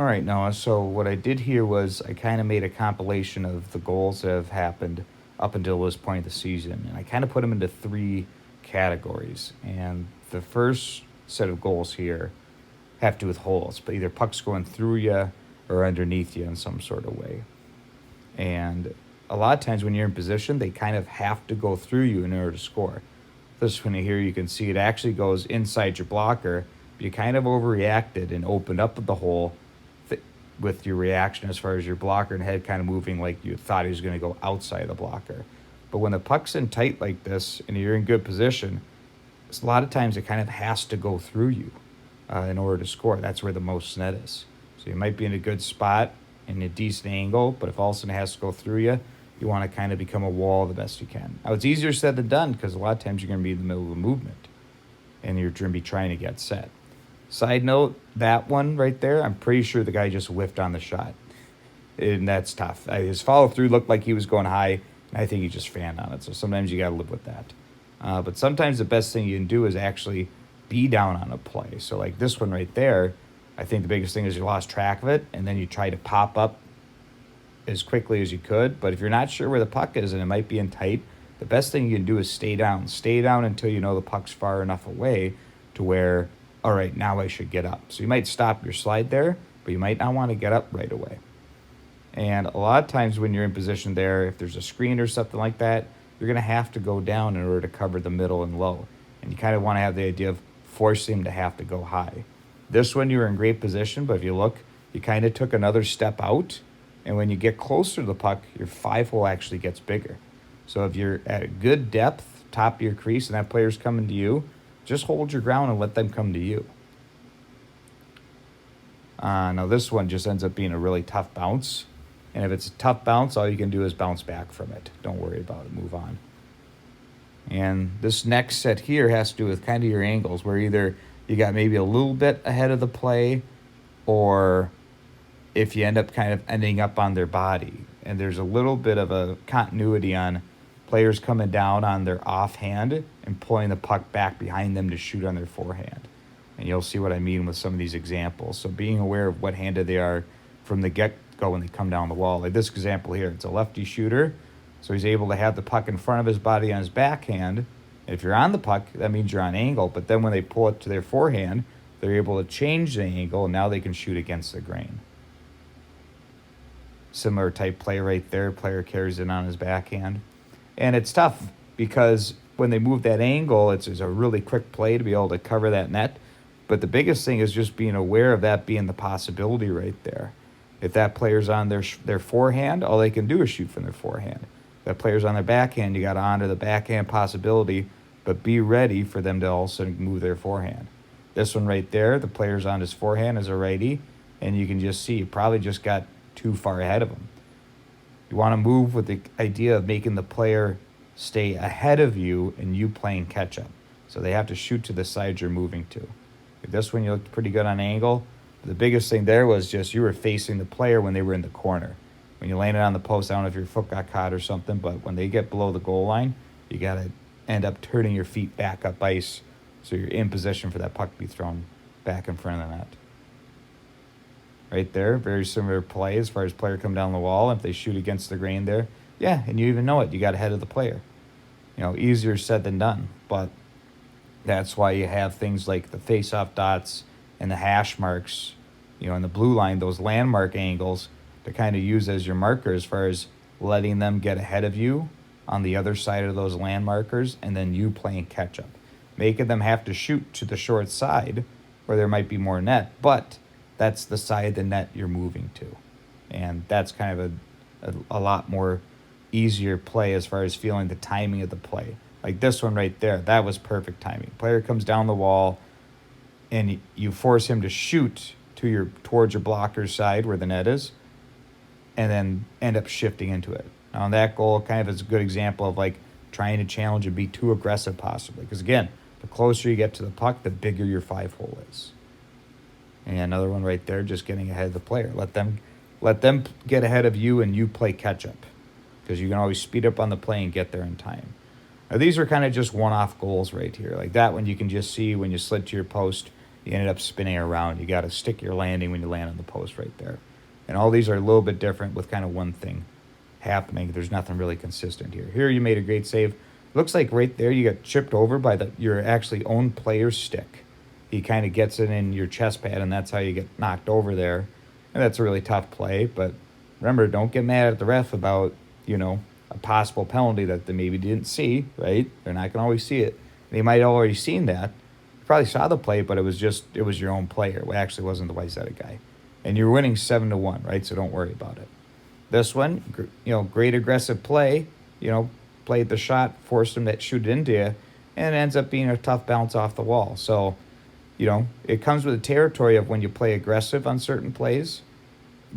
All right, Noah. So what I did here was I kind of made a compilation of the goals that have happened up until this point of the season, and I kind of put them into three categories. And the first set of goals here have to do with holes, but either pucks going through you or underneath you in some sort of way. And a lot of times when you're in position, they kind of have to go through you in order to score. This one here, you can see it actually goes inside your blocker. You kind of overreacted and opened up the hole with your reaction as far as your blocker and head kind of moving like you thought he was going to go outside the blocker. But when the puck's in tight like this and you're in good position, a lot of times it kind of has to go through you in order to score. That's where the most net is. So you might be in a good spot in a decent angle, but if all of a sudden it has to go through you, you want to kind of become a wall the best you can. Now, it's easier said than done because a lot of times you're going to be in the middle of a movement and you're going to be trying to get set. Side note, that one right there, I'm pretty sure the guy just whiffed on the shot. And that's tough. His follow through looked like he was going high, and I think he just fanned on it. So sometimes you got to live with that. But sometimes the best thing you can do is actually be down on a play. So, like this one right there, I think the biggest thing is you lost track of it, and then you try to pop up as quickly as you could. But if you're not sure where the puck is and it might be in tight, the best thing you can do is stay down. Stay down until you know the puck's far enough away to where, all right, now I should get up. So you might stop your slide there, but you might not want to get up right away. And a lot of times when you're in position there, if there's a screen or something like that, you're going to have to go down in order to cover the middle and low. And you kind of want to have the idea of forcing him to have to go high. This one, you were in great position, but if you look, you kind of took another step out. And when you get closer to the puck, your 5-hole actually gets bigger. So if you're at a good depth, top of your crease, and that player's coming to you, just hold your ground and let them come to you. Now this one just ends up being a really tough bounce. And if it's a tough bounce, all you can do is bounce back from it. Don't worry about it. Move on. And this next set here has to do with kind of your angles, where either you got maybe a little bit ahead of the play, or if you end up kind of ending up on their body. And there's a little bit of a continuity on players coming down on their offhand and pulling the puck back behind them to shoot on their forehand. And you'll see what I mean with some of these examples. So being aware of what handed they are from the get-go when they come down the wall. Like this example here, it's a lefty shooter, so he's able to have the puck in front of his body on his backhand. And if you're on the puck, that means you're on angle. But then when they pull it to their forehand, they're able to change the angle, and now they can shoot against the grain. Similar type play right there. Player carries it on his backhand. And it's tough because when they move that angle, it's a really quick play to be able to cover that net. But the biggest thing is just being aware of that being the possibility right there. If that player's on their forehand, all they can do is shoot from their forehand. If that player's on their backhand, you got to honor the backhand possibility, but be ready for them to also move their forehand. This one right there, the player's on his forehand as a righty, and you can just see you probably just got too far ahead of him. You want to move with the idea of making the player stay ahead of you and you playing catch-up. So they have to shoot to the side you're moving to. With this one, you looked pretty good on angle. The biggest thing there was just you were facing the player when they were in the corner. When you landed on the post, I don't know if your foot got caught or something, but when they get below the goal line, you got to end up turning your feet back up ice so you're in position for that puck to be thrown back in front of the net. Right there, very similar play as far as player come down the wall. If they shoot against the grain there, yeah, and you even know it. You got ahead of the player. Easier said than done, but that's why you have things like the face-off dots and the hash marks, in the blue line, those landmark angles to kind of use as your marker as far as letting them get ahead of you on the other side of those landmarkers and then you playing catch-up. Making them have to shoot to the short side where there might be more net, but that's the side of the net you're moving to. And that's kind of a lot more easier play as far as feeling the timing of the play. Like this one right there, that was perfect timing. Player comes down the wall, and you force him to shoot towards your blocker's side where the net is, and then end up shifting into it. Now, that goal kind of is a good example of like trying to challenge and be too aggressive possibly. Because again, the closer you get to the puck, the bigger your 5-hole is. And another one right there, just getting ahead of the player. Let them get ahead of you and you play catch up. Because you can always speed up on the play and get there in time. Now, these are kind of just one-off goals right here. Like that one you can just see when you slid to your post, You ended up spinning around. You got to stick your landing when you land on the post right there. And all these are a little bit different with kind of one thing happening. There's nothing really consistent here. Here you made a great save. Looks like right there you got chipped over by your actually own player's stick. He kind of gets it in your chest pad, and that's how you get knocked over there. And that's a really tough play. But remember, don't get mad at the ref about, a possible penalty that they maybe didn't see, right? They're not going to always see it. They might have already seen that. You probably saw the play, but it was your own player. It actually wasn't the white-sided guy. And you're winning 7-1, right? So don't worry about it. This one, great aggressive play, played the shot, forced him to shoot it into you, and it ends up being a tough bounce off the wall. So, it comes with the territory of when you play aggressive on certain plays,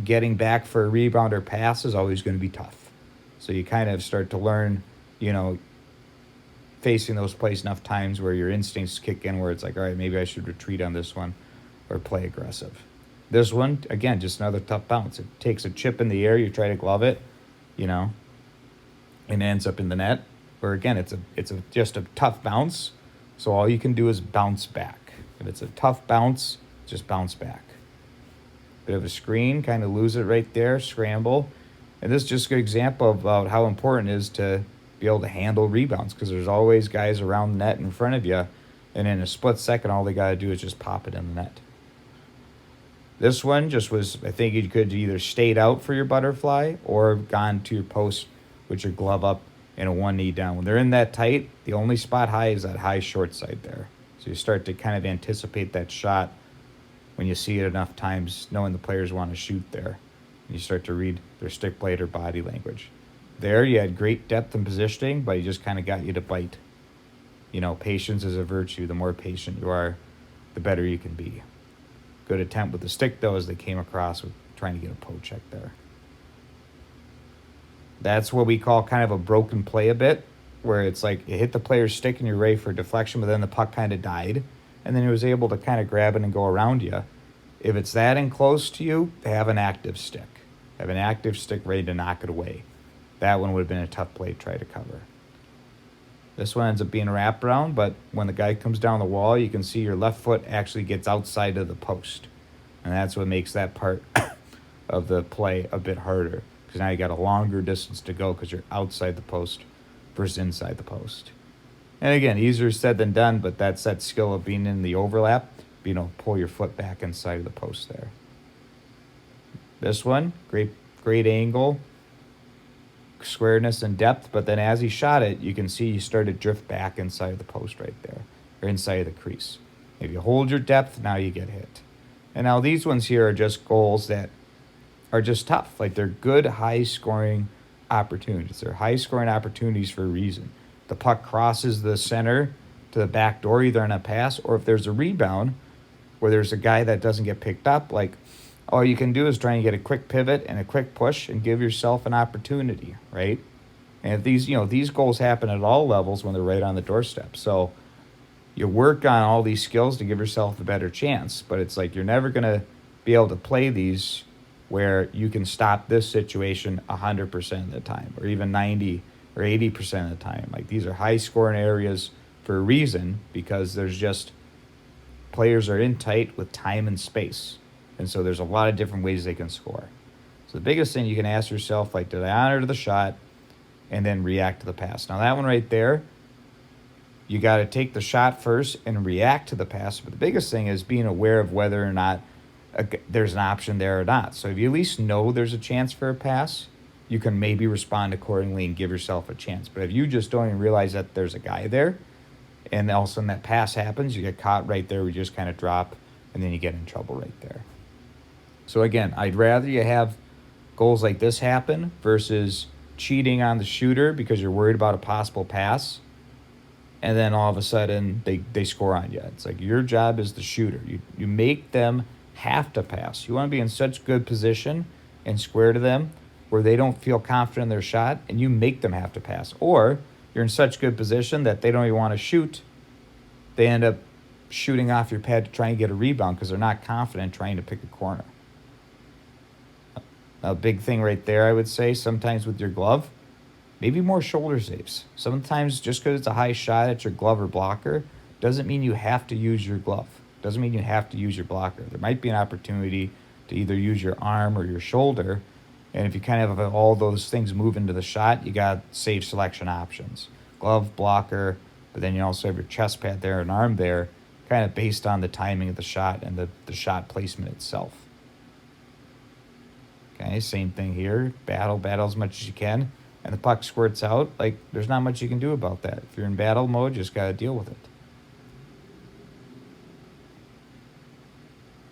getting back for a rebound or pass is always going to be tough. So you kind of start to learn, facing those plays enough times where your instincts kick in where it's like, all right, maybe I should retreat on this one or play aggressive. This one, again, just another tough bounce. It takes a chip in the air, you try to glove it, and it ends up in the net. Where again, it's just a tough bounce, so all you can do is bounce back. If it's a tough bounce, just bounce back. Bit of a screen, kind of lose it right there, scramble. And this is just a good example about how important it is to be able to handle rebounds, because there's always guys around the net in front of you, and in a split second, all they got to do is just pop it in the net. This one just was, I think you could either stayed out for your butterfly or gone to your post with your glove up and a one knee down. When they're in that tight, the only spot high is that high short side there. So you start to kind of anticipate that shot when you see it enough times, knowing the players want to shoot there. And you start to read their stick plate or body language. There you had great depth and positioning, but he just kind of got you to bite. Patience is a virtue. The more patient you are, the better you can be. Good attempt with the stick, though, as they came across with trying to get a poke check there. That's what we call kind of a broken play a bit, where it's like you hit the player's stick and you're ready for deflection, but then the puck kind of died, and then he was able to kind of grab it and go around you. If it's that in close to you, have an active stick. Have an active stick ready to knock it away. That one would have been a tough play to try to cover. This one ends up being a wraparound, but when the guy comes down the wall, you can see your left foot actually gets outside of the post. And that's what makes that part of the play a bit harder, because now you got a longer distance to go because you're outside the post versus inside the post. And again, easier said than done, but that's that skill of being in the overlap, pull your foot back inside of the post there. This one, great angle, squareness and depth, but then as he shot it, you can see he started to drift back inside of the post right there, or inside of the crease. If you hold your depth, now you get hit. And now these ones here are just goals that are just tough. Like, they're good high-scoring opportunities. They're high-scoring opportunities for a reason. The puck crosses the center to the back door, either on a pass, or if there's a rebound where there's a guy that doesn't get picked up, like, all you can do is try and get a quick pivot and a quick push and give yourself an opportunity, right? And if these goals happen at all levels when they're right on the doorstep. So you work on all these skills to give yourself a better chance, but it's like you're never going to be able to play these where you can stop this situation 100% of the time, or even 90 or 80% of the time. Like, these are high-scoring areas for a reason, because there's just players are in tight with time and space. And so there's a lot of different ways they can score. So the biggest thing you can ask yourself, like, did I honor the shot and then react to the pass? Now, that one right there, you got to take the shot first and react to the pass. But the biggest thing is being aware of whether or not there's an option there or not. So if you at least know there's a chance for a pass, you can maybe respond accordingly and give yourself a chance. But if you just don't even realize that there's a guy there, and all of a sudden that pass happens, you get caught right there, we just kind of drop, and then you get in trouble right there. So again, I'd rather you have goals like this happen versus cheating on the shooter because you're worried about a possible pass, and then all of a sudden they score on you. It's like your job is the shooter. You make them have to pass. You want to be in such good position and square to them where they don't feel confident in their shot, and you make them have to pass. Or you're in such good position that they don't even want to shoot. They end up shooting off your pad to try and get a rebound because they're not confident trying to pick a corner. A big thing right there, I would say, sometimes with your glove, maybe more shoulder saves. Sometimes just because it's a high shot at your glove or blocker doesn't mean you have to use your glove. Doesn't mean you have to use your blocker. There might be an opportunity to either use your arm or your shoulder. And if you kind of have all those things move into the shot, you got safe selection options. Glove, blocker, but then you also have your chest pad there and arm there, kind of based on the timing of the shot and the shot placement itself. Okay, same thing here. Battle as much as you can. And the puck squirts out. Like, there's not much you can do about that. If you're in battle mode, you just got to deal with it.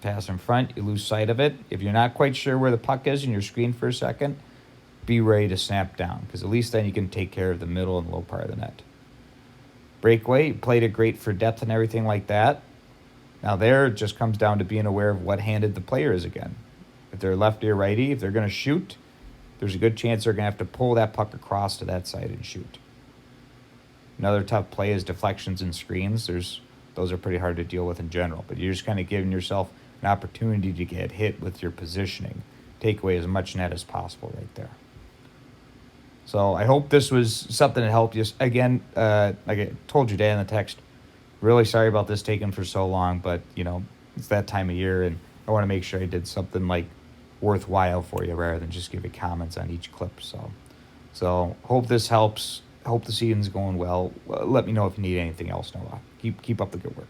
Pass in front, you lose sight of it. If you're not quite sure where the puck is and you're screened for a second, be ready to snap down, because at least then you can take care of the middle and low part of the net. Breakaway, you played it great for depth and everything like that. Now there, it just comes down to being aware of what handed the player is again. If they're lefty or righty, if they're going to shoot, there's a good chance they're going to have to pull that puck across to that side and shoot. Another tough play is deflections and screens. Those are pretty hard to deal with in general, but you're just kind of giving yourself an opportunity to get hit with your positioning. Take away as much net as possible right there. So I hope this was something that helped you. Again, like I told you today in the text, really sorry about this taking for so long, but, it's that time of year, and I want to make sure I did something, like, worthwhile for you rather than just give you comments on each clip. So hope this helps. Hope the season's going well. Let me know if you need anything else, Noah. Keep up the good work.